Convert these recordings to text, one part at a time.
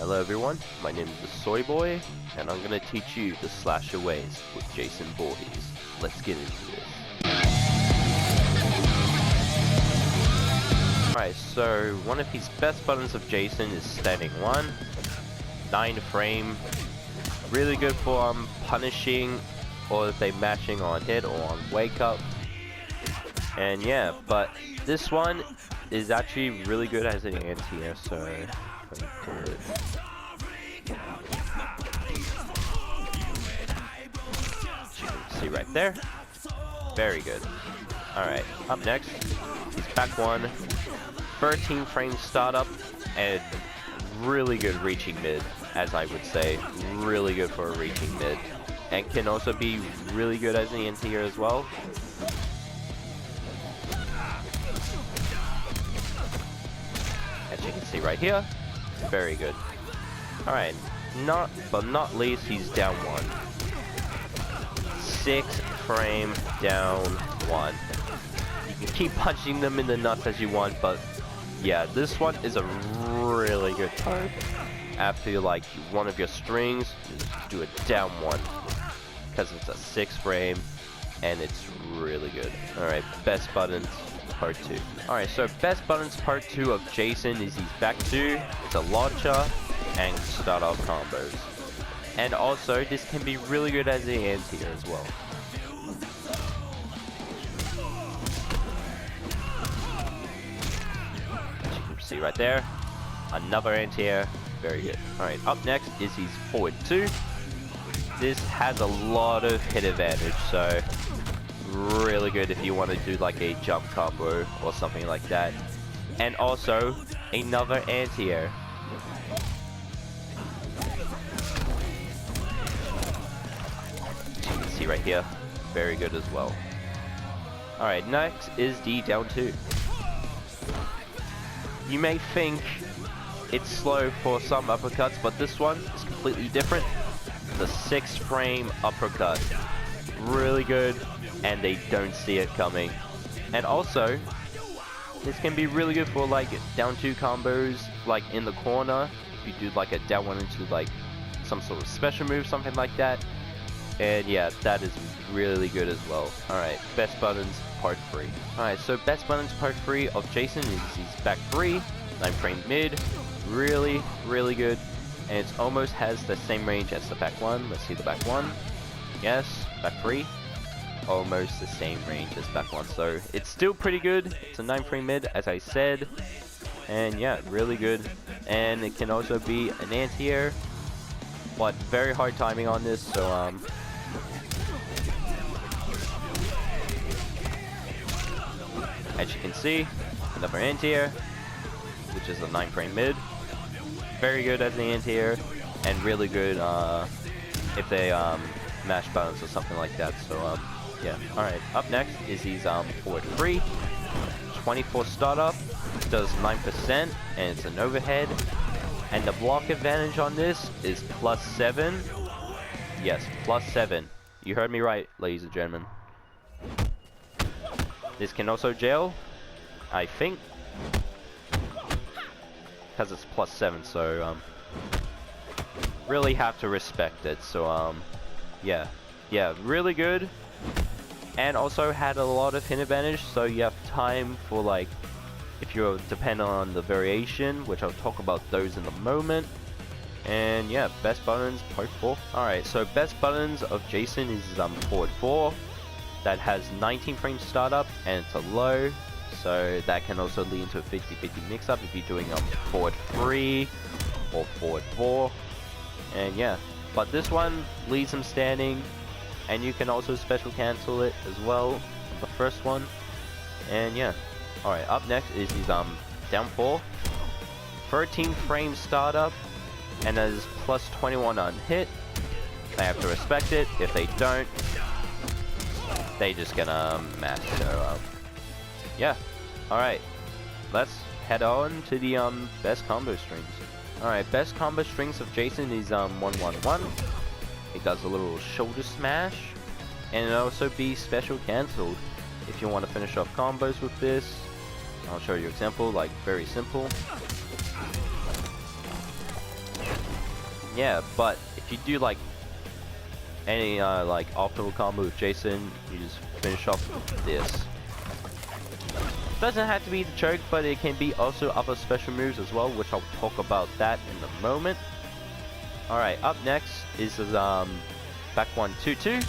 Hello everyone, my name is the Soy Boy, and I'm gonna teach you the slasher ways with Jason Voorhees. Let's get into this. Alright, so one of his best buttons of Jason is standing 1, 9 frame, really good for punishing or if they mashing on hit or on wake up. And yeah, but this one is actually really good as an anti-air, so let me put it. You can see right there. Very good. Alright, up next, he's back 1, 13 frame startup, and really good reaching mid, as I would say. Really good for a reaching mid. And can also be really good as an anti-air as well. As you can see right here, very good. Alright, not least, he's down 1. 6 frame down 1. You can keep punching them in the nuts as you want, but yeah, this one is a really good card. After like one of your strings, just do a down 1. Because it's a 6 frame, and it's really good. Alright, best buttons. Part 2. Alright, so best buttons part 2 of Jason is he's back 2, it's a launcher, and start off combos. And also, this can be really good as an anti-air as well. As you can see right there, another anti-air, very good. Alright, up next is his forward 2. This has a lot of hit advantage, so really good if you want to do like a jump combo or something like that. And also another anti-air. You can see right here, very good as well. Alright, next is the down 2. You may think it's slow for some uppercuts, but this one is completely different. The 6 frame uppercut, really good, and they don't see it coming. And also, this can be really good for like down 2 combos, like in the corner, if you do like a down 1 into like some sort of special move, something like that. And yeah, that is really good as well. Alright, best buttons part 3. Alright, so best buttons part 3 of Jason is he's back 3, 9 frame mid, really good. And it almost has the same range as the back 1. Let's see the back 1. Yes, back 3. Almost the same range as back 1, so it's still pretty good. It's a 9 frame mid, as I said, and yeah, really good. And it can also be an anti-air, but very hard timing on this, so as you can see, another anti-air, which is a 9 frame mid, very good as an anti-air, and really good if they mash balance or something like that. So yeah, alright, up next is his forward 3, 24 startup, does 9%, and it's an overhead. And the block advantage on this is +7. Yes, +7. You heard me right, ladies and gentlemen. This can also jail, I think, because it's +7, so really have to respect it. So yeah, really good. And also had a lot of hit advantage, so you have time for like, if you're dependent on the variation, which I'll talk about those in a moment. And yeah, best buttons part 4. Alright, so best buttons of Jason is forward 4. That has 19 frame startup, and it's a low, so that can also lead into a 50-50 mix-up if you're doing forward 3 or forward 4. And yeah, but this one leaves him standing. And you can also special cancel it as well, the first one. And yeah. Alright, up next is his down 4. 13 frame startup, and that is +21 on hit. They have to respect it. If they don't, they just gonna mash. So yeah. Alright. Let's head on to the best combo strings. Alright, best combo strings of Jason is 111. It does a little shoulder smash, and it also be special cancelled. If you want to finish off combos with this, I'll show you an example, like very simple. yeah, but if you do like any like optimal combo with Jason, you just finish off with this. Doesn't have to be the choke, but it can be also other special moves as well, which I'll talk about that in a moment. Alright, up next is back 1-2-2.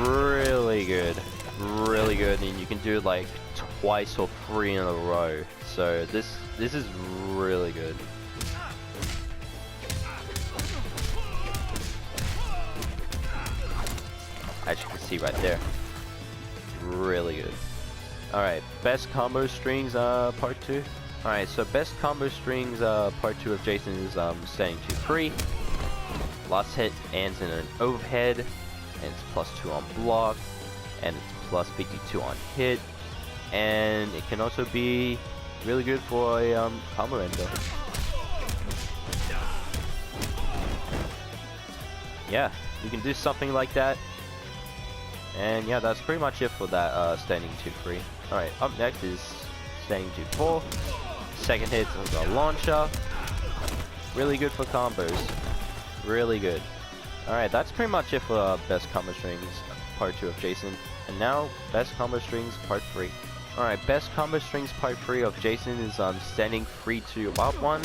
Really good. Really good, and you can do it like twice or 3 in a row. So this is really good. As you can see right there. Really good. Alright, best combo strings part 2. Alright, so best combo strings part 2 of Jason is standing 2-3. Last hit ends in an overhead, and it's +2 on block, and it's +52 on hit, and it can also be really good for a combo ender. Yeah, you can do something like that. And yeah, that's pretty much it for that standing 2-3. Alright, up next is standing 2-4. Second hit is a launcher. Really good for combos. Really good. Alright, that's pretty much it for best combo strings part 2 of Jason. And now, best combo strings part 3. Alright, best combo strings part 3 of Jason is standing 3-2 up 1.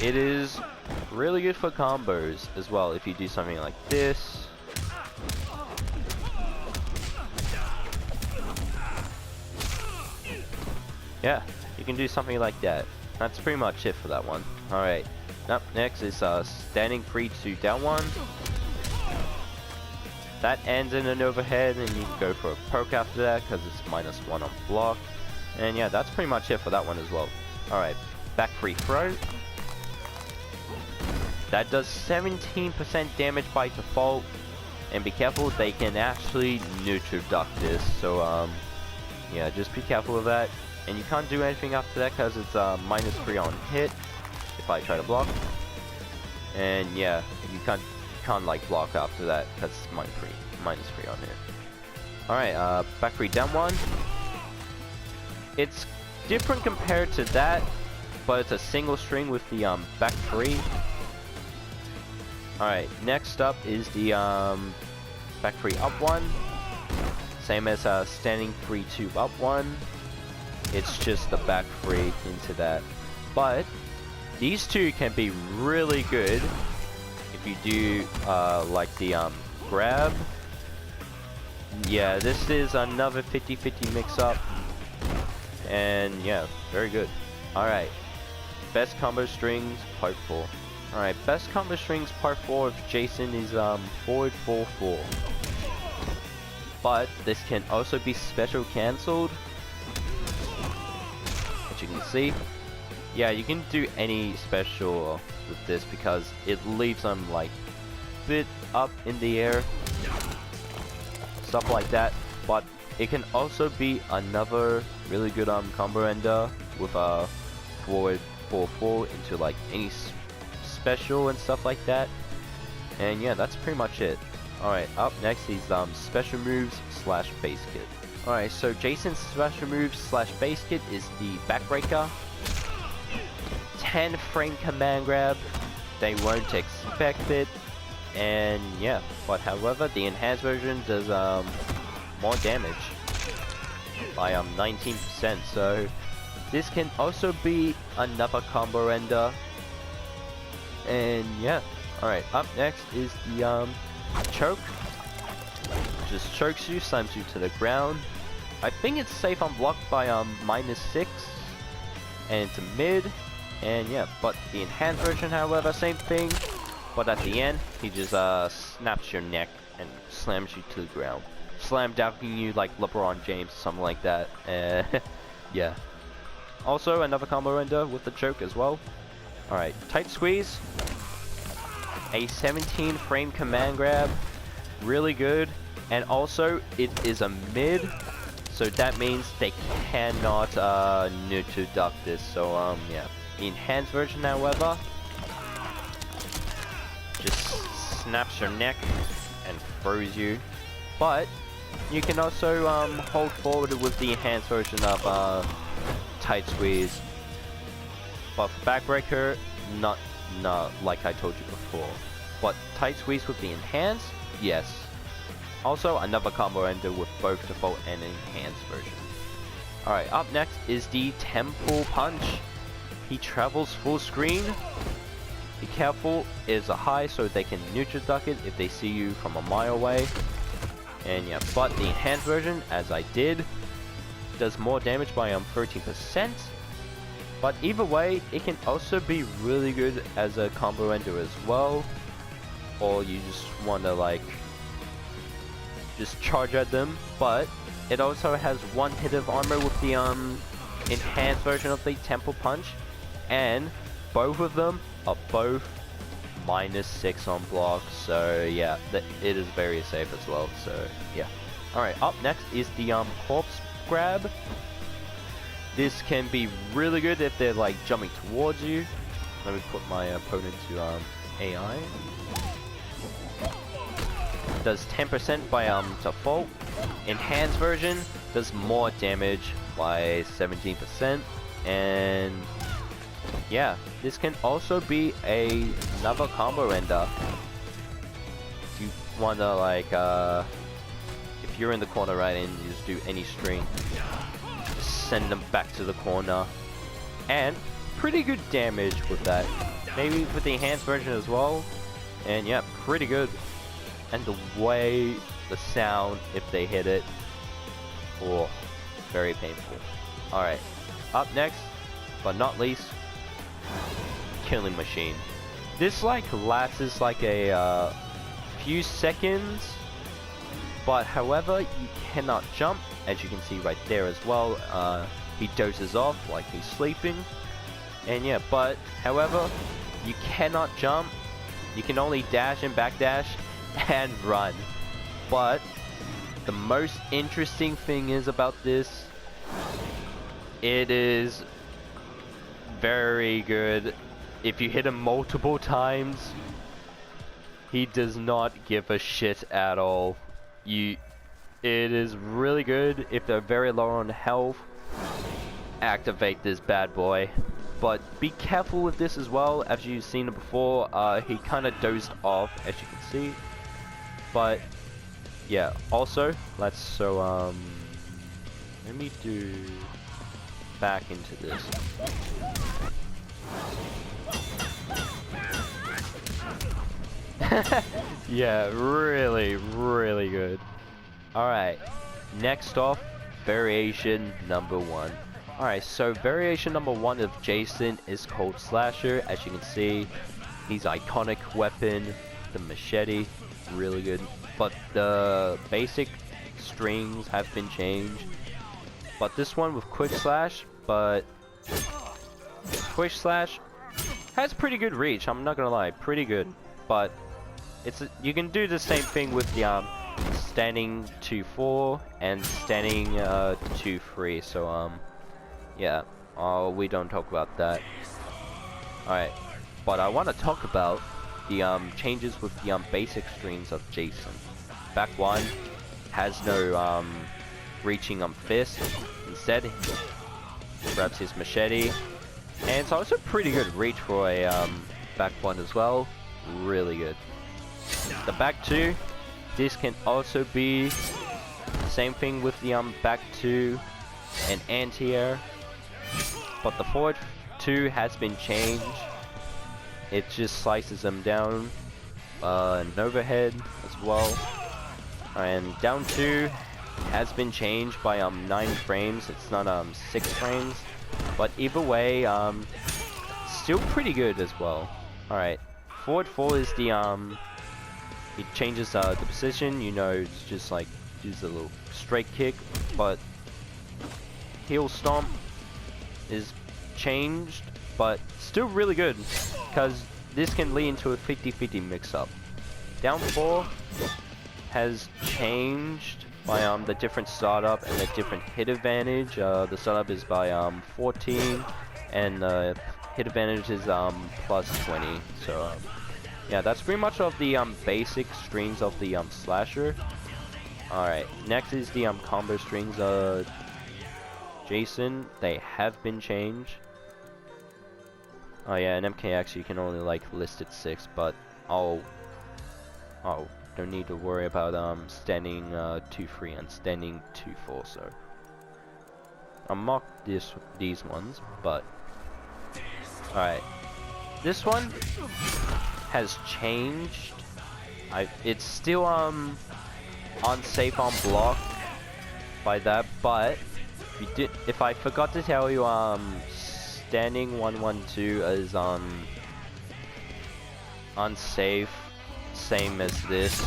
It is really good for combos as well if you do something like this. Yeah, you can do something like that. That's pretty much it for that one. Alright, up next is standing 3-2 down 1. That ends in an overhead, and you can go for a poke after that because it's -1 on block. And yeah, that's pretty much it for that one as well. Alright, back 3 throw. That does 17% damage by default, and be careful, they can actually neutral duck this, so yeah, just be careful of that. And you can't do anything after that because it's -3 on hit if I try to block. And yeah, you can't like block after that because it's -3 on hit. Alright, back 3 down 1. It's different compared to that, but it's a single string with the back 3. Alright, next up is the back 3 up 1. Same as standing 3-2 up 1. It's just the back 3 into that. But these two can be really good if you do like the grab. Yeah, this is another 50-50 mix up. And yeah, very good. Alright, best combo strings part 4. Alright, best combo strings part 4 of Jason is forward 4-4. But this can also be special cancelled. As you can see. Yeah, you can do any special with this because it leaves them like a bit up in the air. Stuff like that. But it can also be another really good combo ender with a forward 4-4 into like any special and stuff like that. And yeah, that's pretty much it. Alright, up next is special moves / base kit. Alright, so Jason's special moves / base kit is the backbreaker. 10 frame command grab. They won't expect it. And yeah, but however, the enhanced version does more damage by 19%. So this can also be another combo ender. And yeah, alright, up next is the choke. Just chokes you, slams you to the ground. I think it's safe on block by -6, and it's a mid. And yeah, but the enhanced version, however, same thing. But at the end, he just snaps your neck and slams you to the ground. Slam dunking you like LeBron James, something like that. Yeah. Also, another combo ender with the choke as well. Alright, tight squeeze. A 17 frame command grab. Really good. And also, it is a mid. So that means they cannot neutral duck this. So yeah. The enhanced version, however, just snaps your neck and throws you. But you can also hold forward with the enhanced version of tight squeeze. But for backbreaker, not like I told you before. But tight squeeze with the enhanced, yes. Also another combo ender with both default and enhanced version. Alright, up next is the Temple Punch. He travels full screen. Be careful, it is a high so they can neutral duck it if they see you from a mile away. And yeah, but the enhanced version, as I did, does more damage by 13%. But either way, it can also be really good as a combo ender as well. Or you just wanna like just charge at them, but it also has one hit of armor with the enhanced version of the Temple Punch, and both of them are both -6 on block, so yeah, it is very safe as well, so yeah. Alright, up next is the Corpse Grab. This can be really good if they're like jumping towards you. Let me put my opponent to AI. Does 10% by default. Enhanced version does more damage by 17%, and yeah, this can also be another combo ender. If you wanna like if you're in the corner, right, and you just do any string, just send them back to the corner, and pretty good damage with that. Maybe with the enhanced version as well, and yeah, pretty good. And the way the sound if they hit it, oh, very painful. Alright, up next, but not least, Killing Machine. This like lasts like a few seconds, but however, you cannot jump, as you can see right there as well. He dozes off like he's sleeping, and yeah, but however, you cannot jump. You can only dash and backdash and run. But the most interesting thing is about this, it is very good. If you hit him multiple times, he does not give a shit at all. It is really good. If they're very low on health, activate this bad boy. But be careful with this as well. As you've seen it before, he kind of dozed off, as you can see. But yeah, also let me do back into this. Yeah, really good. Alright, next off, variation number 1. Alright, so variation number 1 of Jason is called Slasher. As you can see, he's iconic weapon, the machete, really good. But the basic strings have been changed. But this one with Quick Slash, but Quick Slash has pretty good reach, I'm not gonna lie, pretty good. But you can do the same thing with the standing 2-4 and standing 2-3, so yeah, we don't talk about that. Alright, but I want to talk about the changes with the basic strings of Jason. Back 1 has no reaching fist. Instead, he grabs his machete, and it's also pretty good reach for a back 1 as well. Really good. The back 2, this can also be the same thing with the back 2 and anti-air, but the forward 2 has been changed. It just slices them down, and overhead as well. And down 2 has been changed by 9 frames. It's not 6 frames, but either way, still pretty good as well. Alright, forward 4 is the it changes the position. You know, it's just like use a little straight kick, but heel stomp is changed, but still really good, because this can lead into a 50-50 mix-up. Down 4 has changed by the different startup and the different hit advantage. The startup is by 14, and the hit advantage is plus 20. So yeah, that's pretty much of the basic strings of the Slasher. Alright, next is the combo strings. Jason, they have been changed. Oh yeah, in MKX you can only like list it 6, but don't need to worry about standing 2-3 and standing 2-4. So I'll mark these ones, but alright, this one has changed. It's still unsafe on block by that, but if I forgot to tell you, standing 1-1-2 is unsafe, same as this,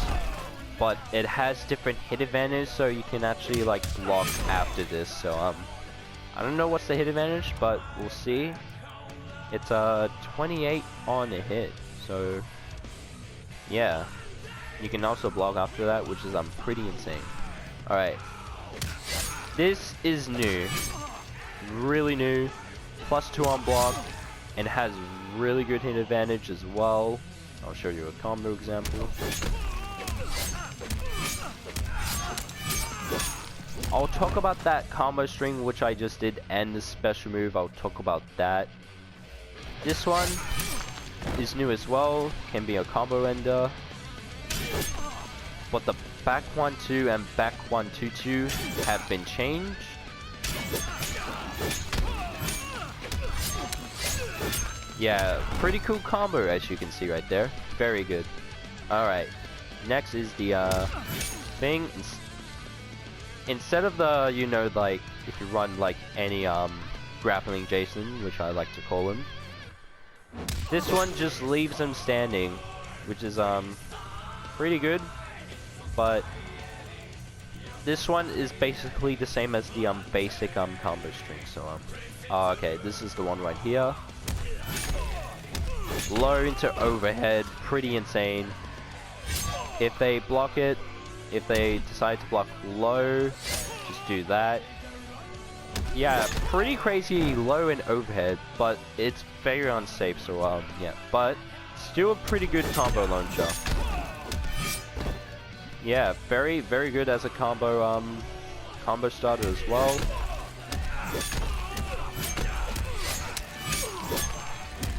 but it has different hit advantage, so you can actually like block after this. So I don't know what's the hit advantage, but we'll see. It's 28 on a hit, so yeah, you can also block after that, which is pretty insane. All right, this is new, really new. +2 on block, and has really good hit advantage as well. I'll show you a combo example. I'll talk about that combo string which I just did, and the special move. I'll talk about that. This one is new as well, can be a combo ender, but the back 1-2 and back 1-2-2 have been changed. Yeah, pretty cool combo as you can see right there. Very good. Alright, next is the thing. Instead of the, you know, like if you run like any grappling Jason, which I like to call him, this one just leaves him standing, which is pretty good. But this one is basically the same as the basic combo string. So okay, this is the one right here. Low into overhead, pretty insane. If they block it, if they decide to block low, just do that. Yeah, pretty crazy low and overhead, but it's very unsafe, so yeah, but still a pretty good combo launcher. Yeah, very good as a combo starter as well.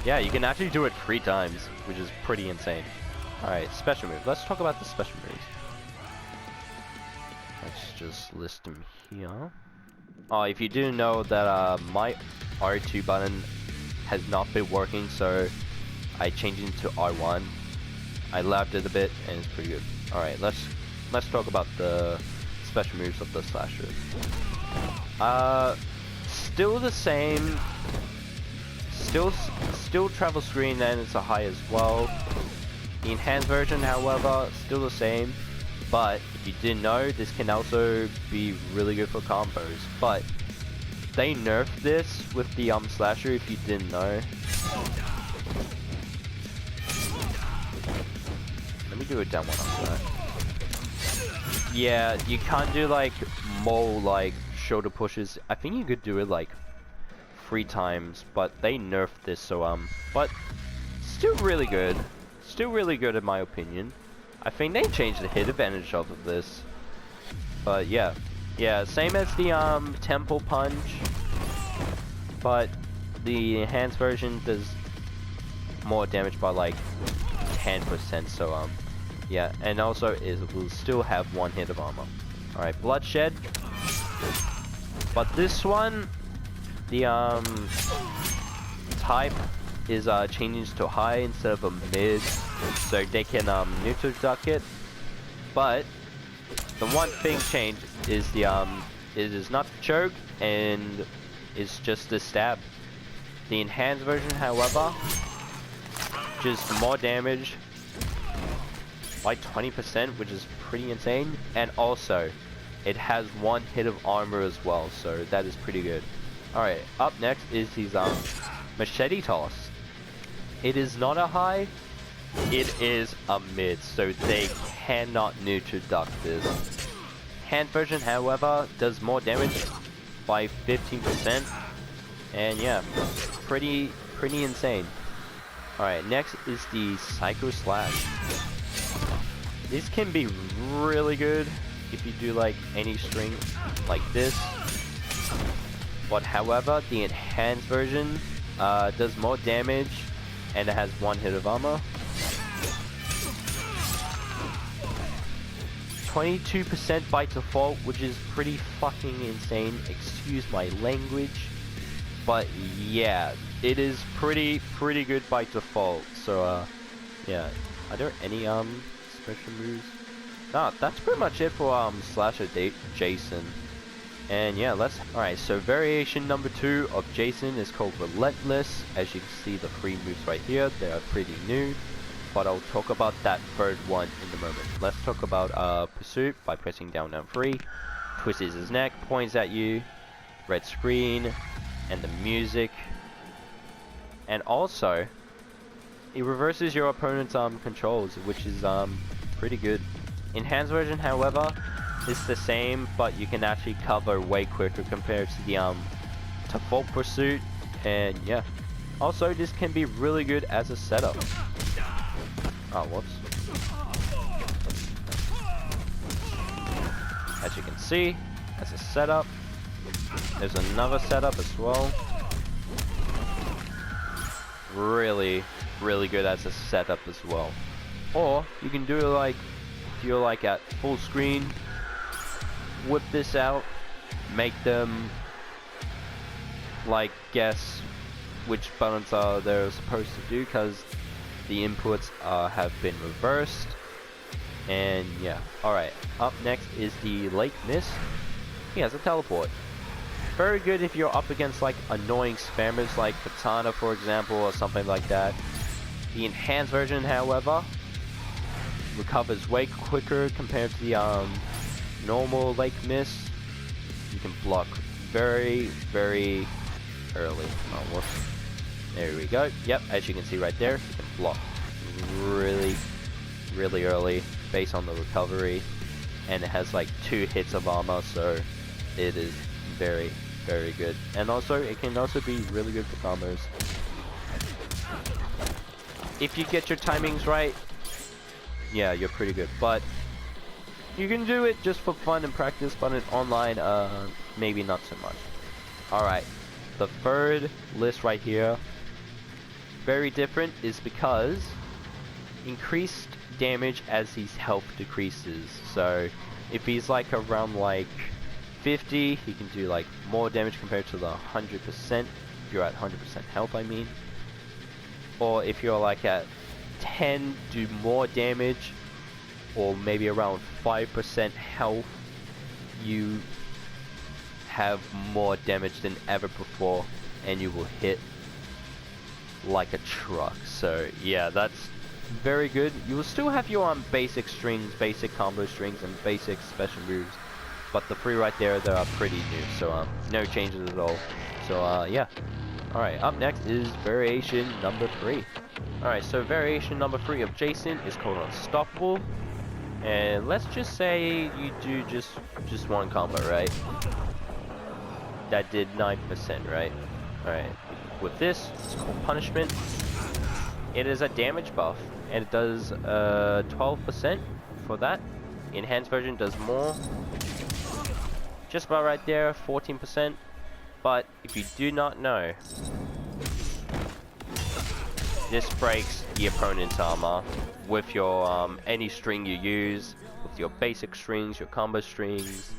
Yeah, you can actually do it 3 times, which is pretty insane. Alright, special move. Let's talk about the special moves. Let's just list them here. Oh, if you didn't know that my R2 button has not been working, so I changed it to R1. I labbed it a bit, and it's pretty good. Alright, let's talk about the special moves of the slasher. Still the same. Still travel screen, and it's a high as well. The enhanced version, however, still the same. But if you didn't know, this can also be really good for combos. But they nerfed this with the slasher. If you didn't know, let me do a down one after that. Yeah, you can't do like more like shoulder pushes. I think you could do it like 3 times, but they nerfed this, so but still really good. Still really good in my opinion. I think they changed the hit advantage of this. But yeah. Yeah, same as the temple punch. But the enhanced version does more damage by like 10%, so yeah, and also it will still have 1 hit of armor. Alright, bloodshed. But this one, the type is changing to high instead of a mid, so they can neutral duck it. But the one thing changed is the it is not the choke, and it's just the stab. The enhanced version, however, just more damage by 20%, which is pretty insane, and also it has 1 hit of armor as well, so that is pretty good. Alright, up next is his machete toss. It is not a high, it is a mid, so they cannot neutral duck this. Hand version, however, does more damage by 15%, and yeah, pretty insane. Alright, next is the Psycho Slash. This can be really good if you do like any string like this. But however, the enhanced version does more damage, and it has 1 hit of armor. 22% by default, which is pretty fucking insane. Excuse my language, but yeah, it is pretty good by default. So yeah, are there any special moves? Nah, that's pretty much it for Slasher Jason. And yeah, alright, so variation number 2 of Jason is called Relentless. As you can see, the 3 moves right here, they are pretty new, but I'll talk about that third one in a moment. Let's talk about Pursuit by pressing down 3. Twists his neck, points at you, red screen, and the music. And also, it reverses your opponent's controls, which is pretty good. Enhanced version, however, is the same, but you can actually cover way quicker compared to the default Pursuit. And yeah, also this can be really good as a setup. Oh, whoops. As you can see, as a setup, there's another setup as well. Really good as a setup as well. Or you can do it like, if you're like at full screen, whip this out, make them like guess which buttons are they're supposed to do, because the inputs have been reversed. And yeah, alright, up next is the Lake Mist. He has a teleport. Very good if you're up against like annoying spammers like Katana, for example, or something like that. The enhanced version, however, recovers way quicker compared to the normal Lake Mist. You can block very early. Oh, whoops. There we go. Yep, as you can see right there, you can block really early based on the recovery, and it has like 2 hits of armor, so it is very good. And also, it can also be really good for combos if you get your timings right. Yeah, you're pretty good, but you can do it just for fun and practice, but in online, maybe not so much. Alright, the third list right here, very different, is because increased damage as his health decreases. So if he's like around like 50, he can do like more damage compared to the 100%, if you're at 100% health, I mean. Or if you're like at 10, do more damage, or maybe around 5% health, you have more damage than ever before, and you will hit like a truck. So yeah, that's very good. You will still have your basic strings, basic combo strings, and basic special moves, but the 3 right there, they are pretty new, so no changes at all. So yeah. Alright, up next is variation number 3. Alright, so variation number 3 of Jason is called Unstoppable. And let's just say you do just one combo, right? That did 9%, right? Alright, with this, it's called Punishment. It is a damage buff, and it does 12% for that. Enhanced version does more. Just about right there, 14%. But if you do not know, this breaks the opponent's armor with your any string you use, with your basic strings, your combo strings,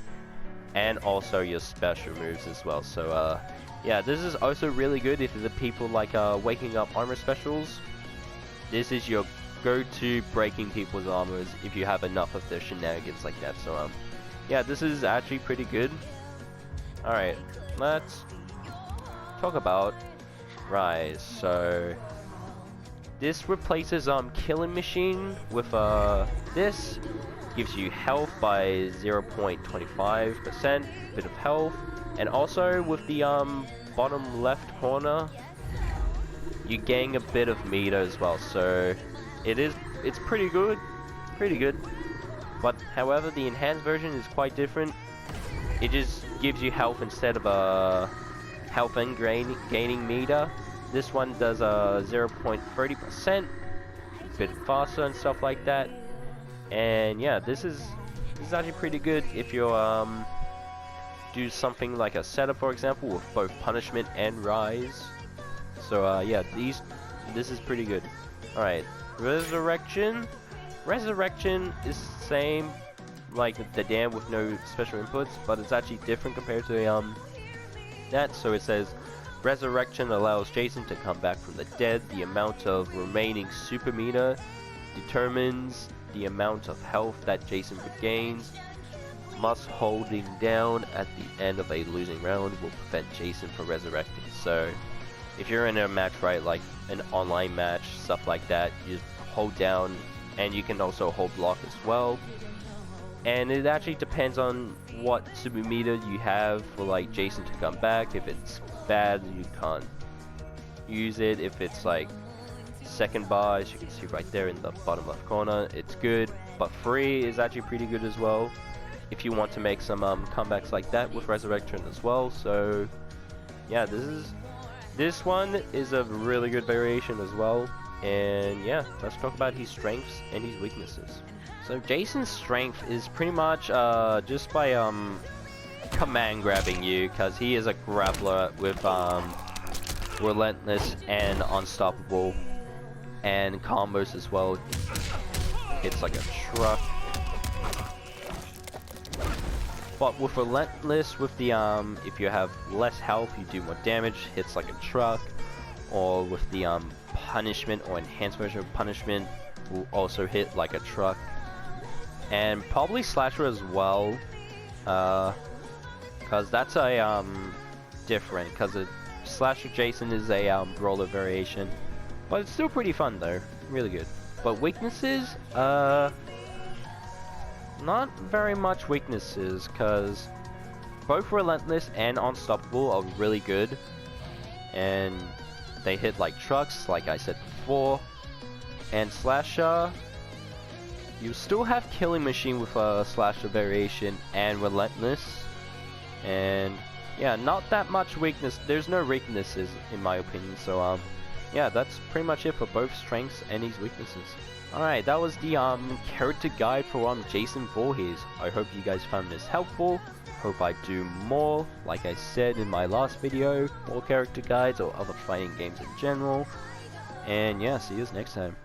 and also your special moves as well. So yeah, this is also really good if the people like waking up armor specials. This is your go-to breaking people's armors if you have enough of their shenanigans like that. So yeah, this is actually pretty good. Alright, let's talk about Rise. So this replaces Killing Machine with this gives you health by 0.25%, bit of health, and also with the bottom left corner you gain a bit of meter as well. So it's pretty good. But however, the enhanced version is quite different. It just gives you health instead of health and gaining meter. This one does 0.30%, a bit faster and stuff like that. And yeah, this is actually pretty good if you're do something like a setup, for example, with both punishment and rise. So yeah, this is pretty good. Alright, Resurrection. Resurrection is the same like the dam with no special inputs, but it's actually different compared to that. So it says Resurrection allows Jason to come back from the dead. The amount of remaining super meter determines the amount of health that Jason regains. Must holding down at the end of a losing round will prevent Jason from resurrecting. So if you're in a match, right, like an online match, stuff like that, you just hold down, and you can also hold block as well. And it actually depends on what super meter you have for like Jason to come back. If it's bad, you can't use it. If it's like second bar, as you can see right there in the bottom left corner, it's good. But free is actually pretty good as well, if you want to make some comebacks like that with Resurrection as well. So yeah, this one is a really good variation as well. And yeah, let's talk about his strengths and his weaknesses. So Jason's strength is pretty much just by command grabbing you, because he is a grappler with Relentless and Unstoppable, and combos as well. Hits like a truck. But with Relentless, with the if you have less health, you do more damage. Hits like a truck. Or with the punishment or enhanced version of punishment, will also hit like a truck. And probably Slasher as well, cause that's a different. Cause Slasher Jason is a brawler variation, but it's still pretty fun though, really good. But weaknesses, not very much weaknesses, cause both Relentless and Unstoppable are really good, and they hit like trucks, like I said before. And Slasher, you still have Killing Machine with a Slasher variation and Relentless, and yeah, not that much weakness. There's no weaknesses in my opinion. So yeah, that's pretty much it for both strengths and his weaknesses. Alright, that was the character guide for Jason Voorhees. I hope you guys found this helpful. Hope I do more, like I said in my last video, more character guides or other fighting games in general. And yeah, see you next time.